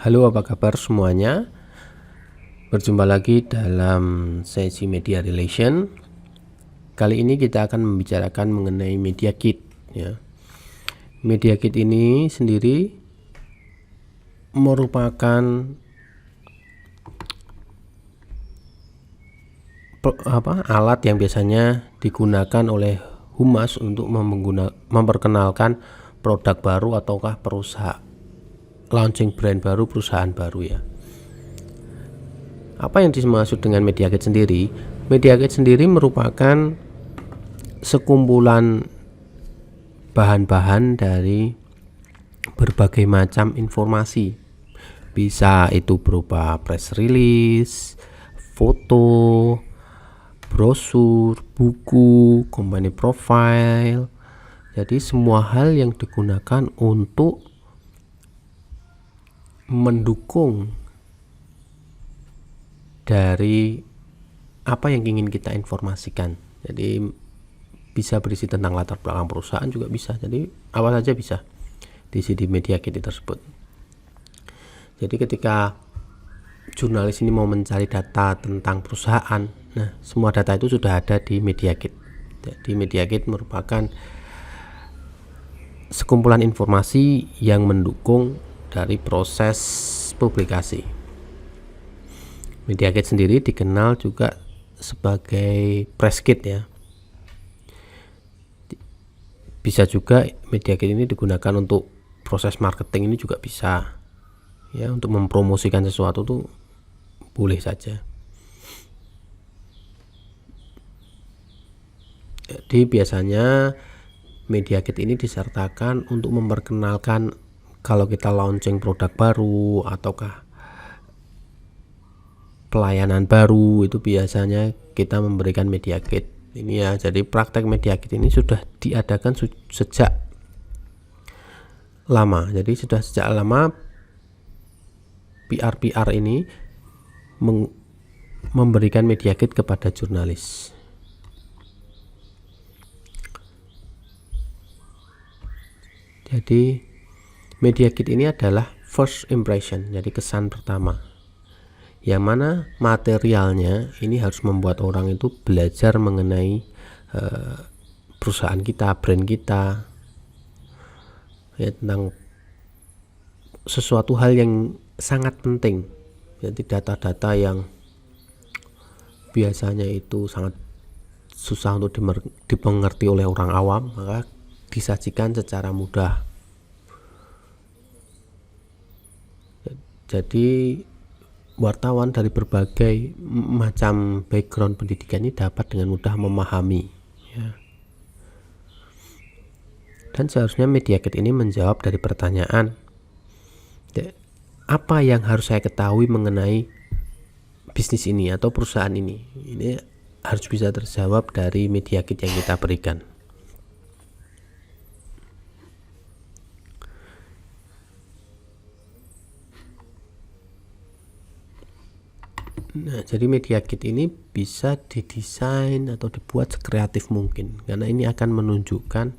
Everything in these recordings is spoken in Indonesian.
Halo, apa kabar semuanya? Berjumpa lagi dalam sesi Media Relation. Kali ini kita akan membicarakan mengenai Media Kit ya. Media Kit ini sendiri merupakan alat yang biasanya digunakan oleh humas untuk memperkenalkan produk baru ataukah perusahaan launching brand baru, perusahaan baru ya. Apa yang dimaksud dengan Media Kit sendiri? Media Kit sendiri merupakan sekumpulan bahan-bahan dari berbagai macam informasi. Bisa itu berupa press release, foto, brosur, buku, company profile. Jadi semua hal yang digunakan untuk mendukung dari apa yang ingin kita informasikan. Jadi bisa berisi tentang latar belakang perusahaan juga bisa. Jadi apa saja bisa diisi di Media Kit tersebut. Jadi ketika jurnalis ini mau mencari data tentang perusahaan, nah semua data itu sudah ada di Media Kit. Jadi Media Kit merupakan sekumpulan informasi yang mendukung dari proses publikasi. Media Kit sendiri dikenal juga sebagai press kit ya. Bisa juga Media Kit ini digunakan untuk proses marketing, ini juga bisa ya, untuk mempromosikan sesuatu tuh boleh saja. Jadi biasanya Media Kit ini disertakan untuk memperkenalkan kalau kita launching produk baru ataukah pelayanan baru, itu biasanya kita memberikan Media Kit ini ya. Jadi praktek Media Kit ini sudah diadakan sejak lama. Jadi sudah sejak lama PR ini memberikan Media Kit kepada jurnalis. Jadi Media Kit ini adalah first impression, jadi kesan pertama, yang mana materialnya ini harus membuat orang itu belajar mengenai perusahaan kita, brand kita ya, tentang sesuatu hal yang sangat penting. Jadi data-data yang biasanya itu sangat susah untuk dimengerti oleh orang awam, maka disajikan secara mudah. Jadi wartawan dari berbagai macam background pendidikan ini dapat dengan mudah memahami ya. Dan seharusnya Media Kit ini menjawab dari pertanyaan, apa yang harus saya ketahui mengenai bisnis ini atau perusahaan ini. Ini harus bisa terjawab dari Media Kit yang kita berikan. Nah, jadi Media Kit ini bisa didesain atau dibuat sekreatif mungkin, karena ini akan menunjukkan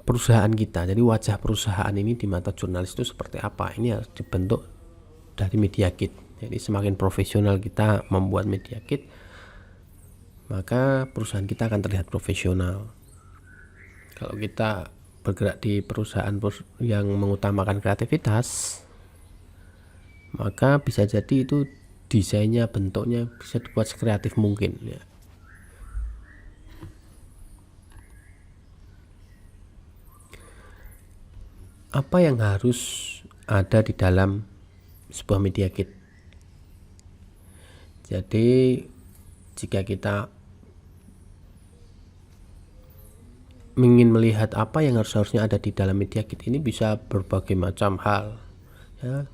perusahaan kita. Jadi wajah perusahaan ini di mata jurnalis itu seperti apa. Ini harus dibentuk dari Media Kit. Jadi semakin profesional kita membuat Media Kit, maka perusahaan kita akan terlihat profesional. Kalau kita bergerak di perusahaan yang mengutamakan kreativitas, maka bisa jadi itu desainnya, bentuknya bisa dibuat sekreatif mungkin ya. Apa yang harus ada di dalam sebuah Media Kit? Jadi jika kita ingin melihat apa yang harusnya ada di dalam Media Kit ini, bisa berbagai macam hal ya.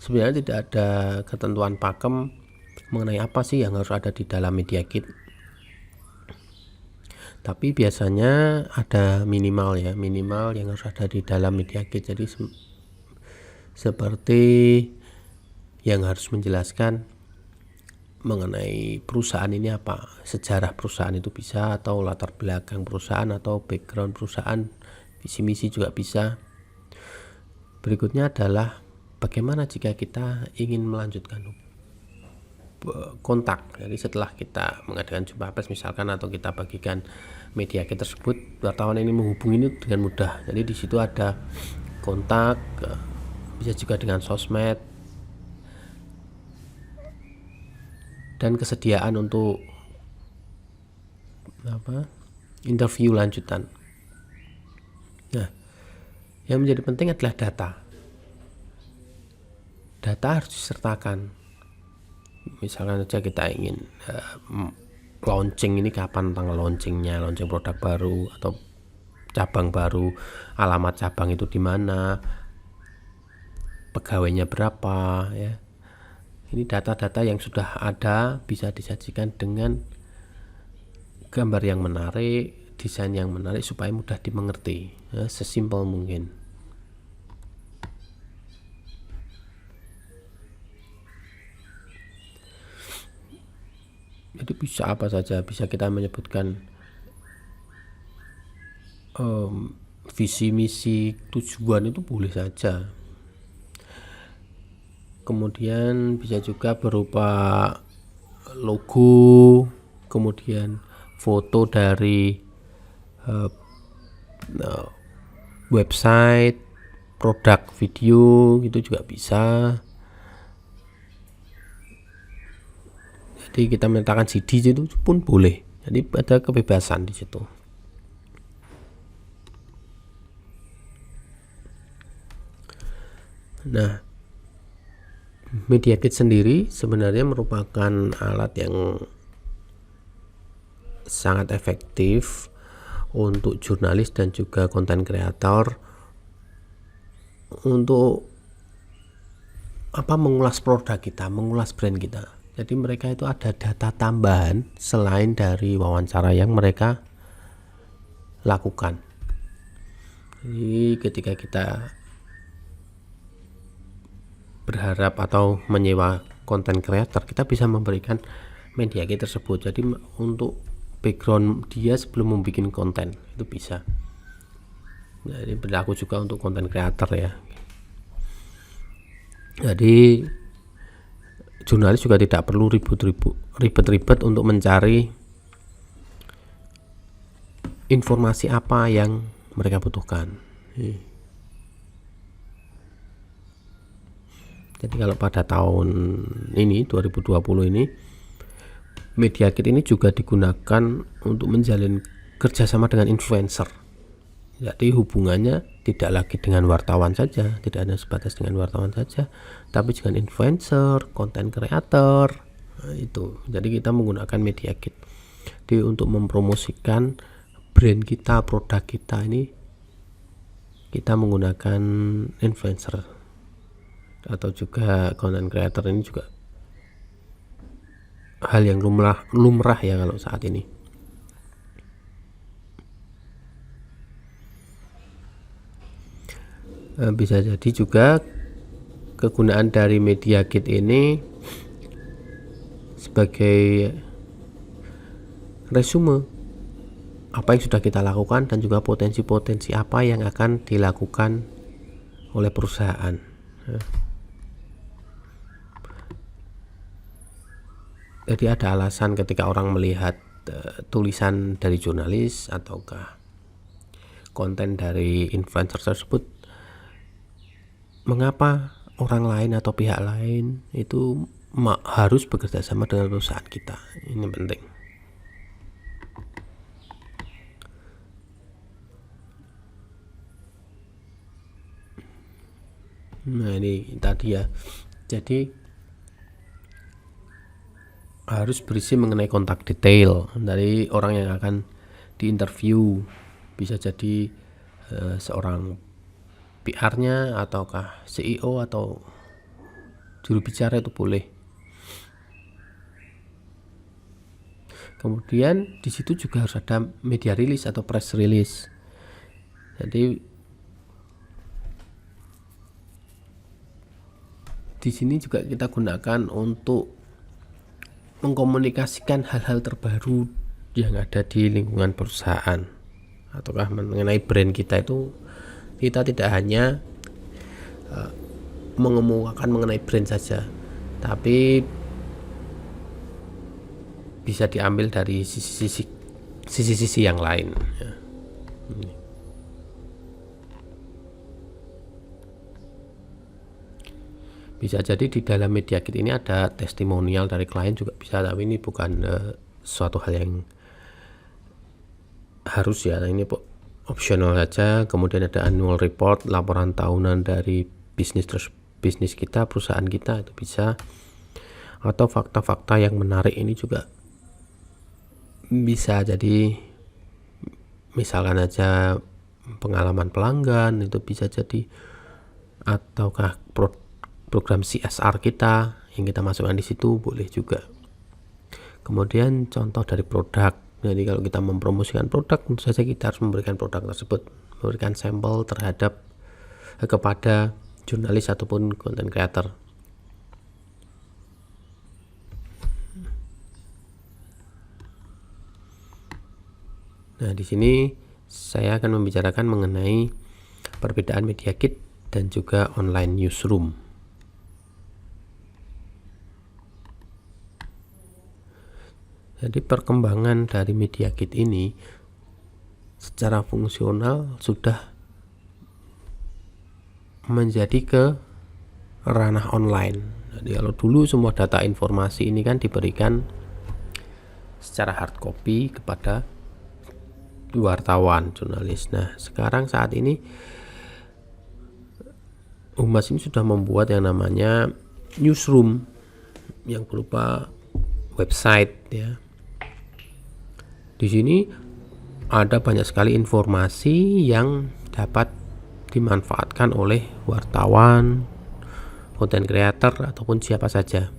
Sebenarnya tidak ada ketentuan pakem mengenai apa sih yang harus ada di dalam Media Kit, tapi biasanya ada minimal ya, minimal yang harus ada di dalam Media Kit. Jadi seperti yang harus menjelaskan mengenai perusahaan ini apa, sejarah perusahaan itu bisa, atau latar belakang perusahaan atau background perusahaan visi misi juga bisa. Berikutnya adalah bagaimana jika kita ingin melanjutkan kontak. Jadi setelah kita mengadakan jumpa pers misalkan, atau kita bagikan media kit tersebut, wartawan ini menghubungi itu dengan mudah. Jadi di situ ada kontak, bisa juga dengan sosmed, dan kesediaan untuk interview lanjutan. Nah, yang menjadi penting adalah data. Data harus disertakan. Misalkan saja kita ingin launching, ini kapan tanggal launchingnya, launching produk baru atau cabang baru, alamat cabang itu di mana, pegawainya berapa, ya. Ini data-data yang sudah ada bisa disajikan dengan gambar yang menarik, desain yang menarik supaya mudah dimengerti, ya, sesimpel mungkin. Itu bisa apa saja, bisa kita menyebutkan visi misi tujuan, itu boleh saja. Kemudian bisa juga berupa logo, kemudian foto dari website, produk, video, itu juga bisa. Jadi kita meletakkan CD itu pun boleh. Jadi ada kebebasan di situ. Nah, media kit sendiri sebenarnya merupakan alat yang sangat efektif untuk jurnalis dan juga konten kreator untuk mengulas produk kita, mengulas brand kita. Jadi mereka itu ada data tambahan selain dari wawancara yang mereka lakukan. Jadi ketika kita berharap atau menyewa konten kreator, kita bisa memberikan media kit tersebut. Jadi untuk background dia sebelum membuat konten itu bisa. Nah, ini berlaku juga untuk konten kreator ya. Jadi jurnalis juga tidak perlu ribet-ribet untuk mencari informasi apa yang mereka butuhkan. Jadi kalau pada tahun ini 2020 ini, media kit ini juga digunakan untuk menjalin kerjasama dengan influencer. Jadi hubungannya tidak lagi dengan wartawan saja, tidak hanya sebatas dengan wartawan saja, tapi dengan influencer, konten kreator. Nah, itu. Jadi kita menggunakan media kit. Jadi untuk mempromosikan brand kita, produk kita ini, kita menggunakan influencer atau juga konten kreator. Ini juga hal yang lumrah ya kalau saat ini. Bisa jadi juga kegunaan dari media kit ini sebagai resume apa yang sudah kita lakukan dan juga potensi-potensi apa yang akan dilakukan oleh perusahaan. Jadi ada alasan ketika orang melihat tulisan dari jurnalis ataukah konten dari influencer tersebut, mengapa orang lain atau pihak lain itu harus bekerja sama dengan perusahaan kita. Ini penting. Nah, ini tadi ya. Jadi harus berisi mengenai kontak detail dari orang yang akan diinterview. Bisa jadi seorang PR-nya ataukah CEO atau juru bicara, itu boleh. Kemudian di situ juga harus ada media rilis atau press release. Jadi di sini juga kita gunakan untuk mengkomunikasikan hal-hal terbaru yang ada di lingkungan perusahaan ataukah mengenai brand kita itu, kita tidak hanya mengemukakan mengenai brand saja, tapi bisa diambil dari sisi-sisi yang lain ya. Bisa jadi di dalam media kit ini ada testimonial dari klien juga bisa, tapi ini bukan suatu hal yang harus ya, ini optional saja. Kemudian ada annual report, laporan tahunan dari bisnis kita, perusahaan kita, itu bisa. Atau fakta-fakta yang menarik ini juga bisa jadi, misalkan aja pengalaman pelanggan itu bisa jadi, ataukah program CSR kita yang kita masukkan di situ boleh juga. Kemudian contoh dari produk, jadi kalau kita mempromosikan produk tentu saja kita harus memberikan produk tersebut, memberikan sampel terhadap kepada jurnalis ataupun content creator. Nah, di sini saya akan membicarakan mengenai perbedaan media kit dan juga online newsroom. Jadi perkembangan dari media kit ini secara fungsional sudah menjadi ke ranah online. Jadi kalau dulu semua data informasi ini kan diberikan secara hard copy kepada wartawan, jurnalis. Nah, sekarang saat ini Humas ini sudah membuat yang namanya newsroom yang berupa website ya. Di sini ada banyak sekali informasi yang dapat dimanfaatkan oleh wartawan, content creator ataupun siapa saja.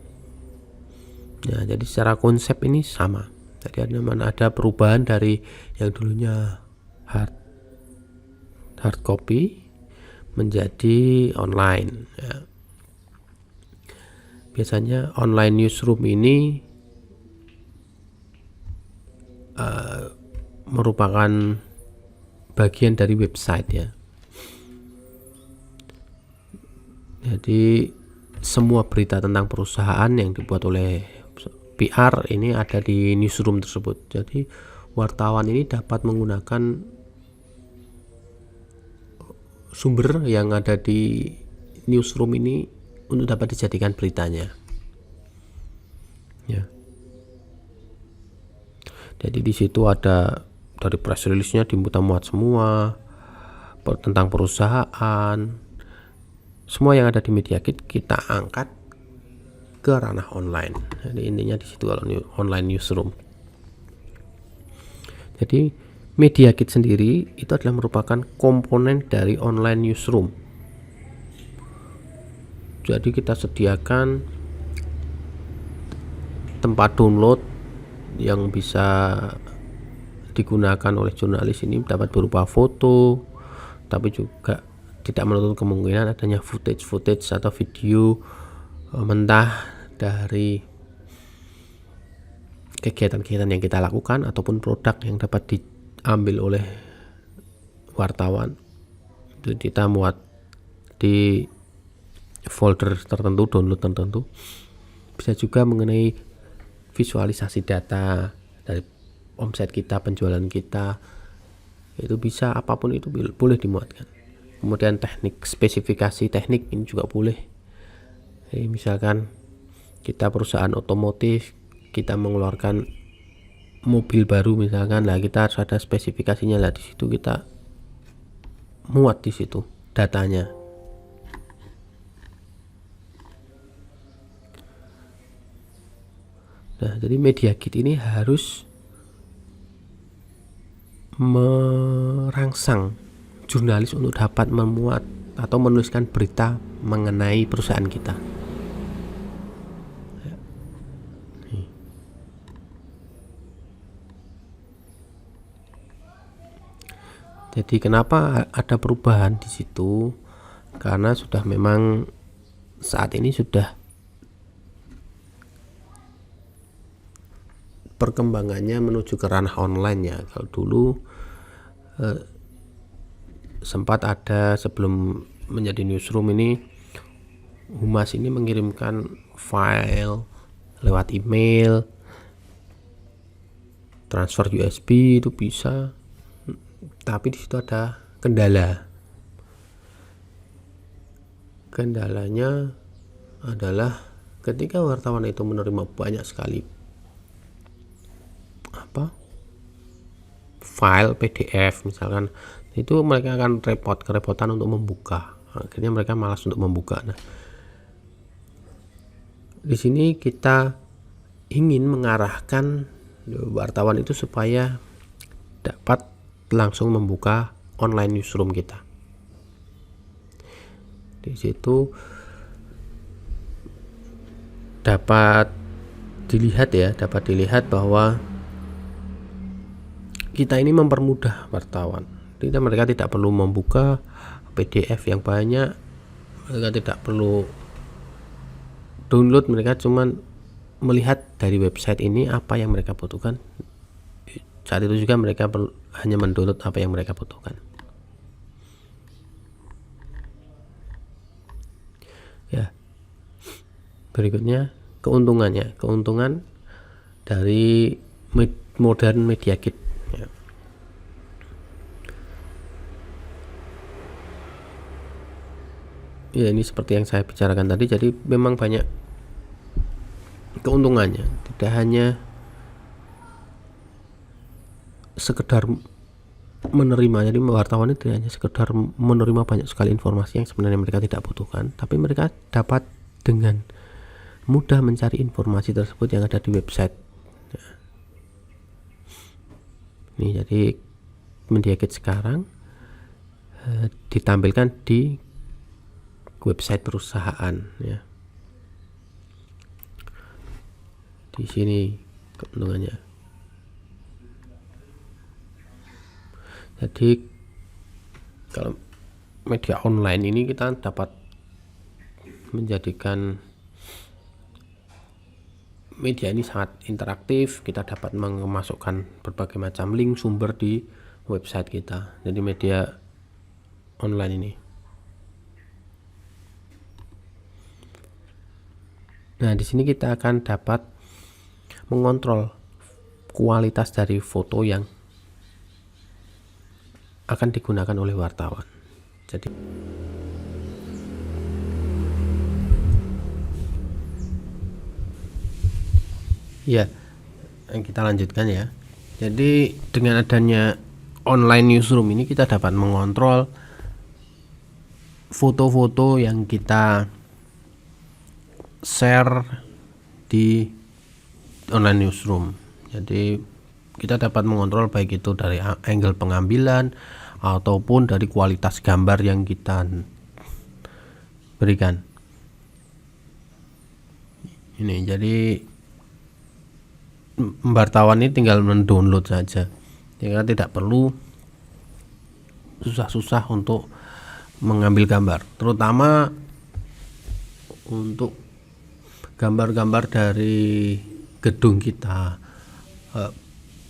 Nah, jadi secara konsep ini sama. Jadi ada perubahan dari yang dulunya hard copy menjadi online ya. Biasanya online newsroom ini merupakan bagian dari website ya. Jadi semua berita tentang perusahaan yang dibuat oleh PR ini ada di newsroom tersebut. Jadi wartawan ini dapat menggunakan sumber yang ada di newsroom ini untuk dapat dijadikan beritanya ya. Jadi di situ ada dari press release-nya dimuat semua tentang perusahaan, semua yang ada di media kit kita angkat ke ranah online. Jadi intinya di situ kalau online newsroom. Jadi media kit sendiri itu adalah merupakan komponen dari online newsroom. Jadi kita sediakan tempat download yang bisa digunakan oleh jurnalis ini, dapat berupa foto, tapi juga tidak menutup kemungkinan adanya footage atau video mentah dari kegiatan-kegiatan yang kita lakukan ataupun produk yang dapat diambil oleh wartawan. Itu kita muat di folder tertentu, download tertentu. Bisa juga mengenai visualisasi data dari omset kita, penjualan kita, itu bisa, apapun itu boleh dimuatkan. Kemudian spesifikasi teknik ini juga boleh. Jadi misalkan kita perusahaan otomotif, kita mengeluarkan mobil baru misalkan, lah kita harus ada spesifikasinya lah, di situ kita muat di situ datanya. Nah, jadi media kit ini harus merangsang jurnalis untuk dapat memuat atau menuliskan berita mengenai perusahaan kita. Jadi kenapa ada perubahan di situ? Karena sudah memang saat ini sudah perkembangannya menuju ke ranah online ya. Kalau dulu sempat ada sebelum menjadi newsroom ini, Humas ini mengirimkan file lewat email, transfer USB itu bisa, tapi di situ ada kendalanya adalah ketika wartawan itu menerima banyak sekali file PDF misalkan, itu mereka akan kerepotan untuk membuka, akhirnya mereka malas untuk membuka. Nah, di sini kita ingin mengarahkan wartawan itu supaya dapat langsung membuka online newsroom kita. Di situ dapat dilihat bahwa kita ini mempermudah wartawan. Mereka tidak perlu membuka PDF yang banyak, mereka tidak perlu download, mereka cuman melihat dari website ini apa yang mereka butuhkan. Saat itu juga mereka hanya mendownload apa yang mereka butuhkan. Ya, berikutnya keuntungan dari modern media kit. Ya, ini seperti yang saya bicarakan tadi, jadi memang banyak keuntungannya, tidak hanya sekedar menerima. Jadi wartawan itu hanya sekedar menerima banyak sekali informasi yang sebenarnya mereka tidak butuhkan, tapi mereka dapat dengan mudah mencari informasi tersebut yang ada di website. Ini jadi media kit sekarang ditampilkan di website perusahaan, ya. Di sini keuntungannya. Jadi kalau media online ini kita dapat menjadikan media ini sangat interaktif. Kita dapat memasukkan berbagai macam link sumber di website kita. Jadi media online ini. Nah, di sini kita akan dapat mengontrol kualitas dari foto yang akan digunakan oleh wartawan. Jadi ya, kita lanjutkan ya. Jadi dengan adanya online newsroom ini kita dapat mengontrol foto-foto yang kita share di online newsroom. Jadi kita dapat mengontrol baik itu dari angle pengambilan ataupun dari kualitas gambar yang kita berikan. Ini jadi wartawan ini tinggal mendownload saja. Jadi tidak perlu susah-susah untuk mengambil gambar, terutama untuk gambar-gambar dari gedung kita,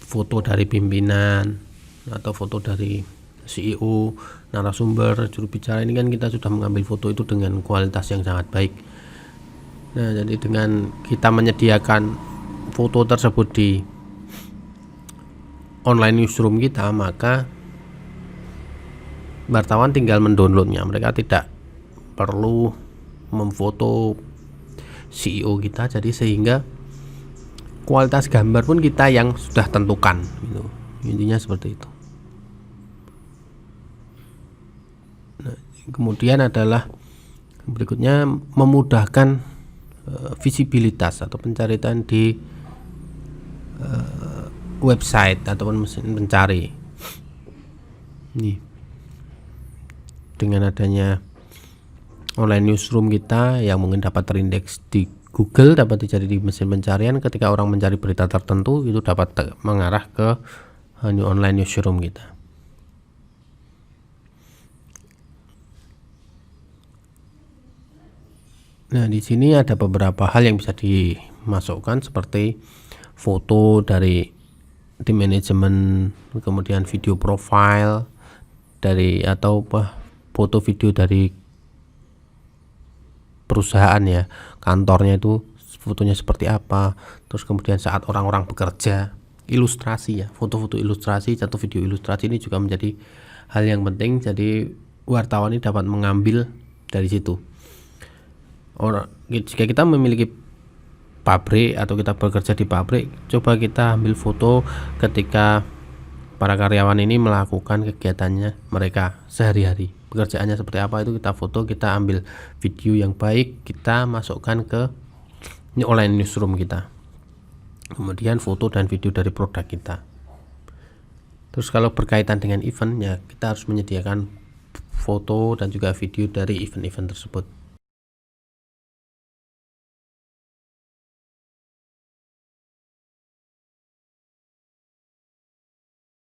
foto dari pimpinan atau foto dari CEO, narasumber, juru bicara, ini kan kita sudah mengambil foto itu dengan kualitas yang sangat baik. Nah, jadi dengan kita menyediakan foto tersebut di online newsroom kita, maka wartawan tinggal mendownloadnya. Mereka tidak perlu memfoto CEO kita, jadi sehingga kualitas gambar pun kita yang sudah tentukan gitu. Intinya seperti itu. Nah, kemudian adalah berikutnya memudahkan visibilitas atau pencarian di website ataupun mesin pencari. Nih, dengan adanya online newsroom kita yang mungkin dapat terindeks di Google, dapat dicari di mesin pencarian, ketika orang mencari berita tertentu itu dapat mengarah ke online newsroom kita. Nah, di sini ada beberapa hal yang bisa dimasukkan seperti foto dari di manajemen, kemudian video profile dari atau foto video dari perusahaan ya, kantornya itu fotonya seperti apa, terus kemudian saat orang-orang bekerja, ilustrasi ya, foto-foto ilustrasi atau video ilustrasi ini juga menjadi hal yang penting. Jadi wartawan ini dapat mengambil dari situ. Jika kita memiliki pabrik atau kita bekerja di pabrik, coba kita ambil foto ketika para karyawan ini melakukan kegiatannya mereka sehari-hari, pekerjaannya seperti apa, itu kita foto, kita ambil video yang baik, kita masukkan ke online newsroom kita, kemudian foto dan video dari produk kita. Terus kalau berkaitan dengan event ya, kita harus menyediakan foto dan juga video dari event-event tersebut.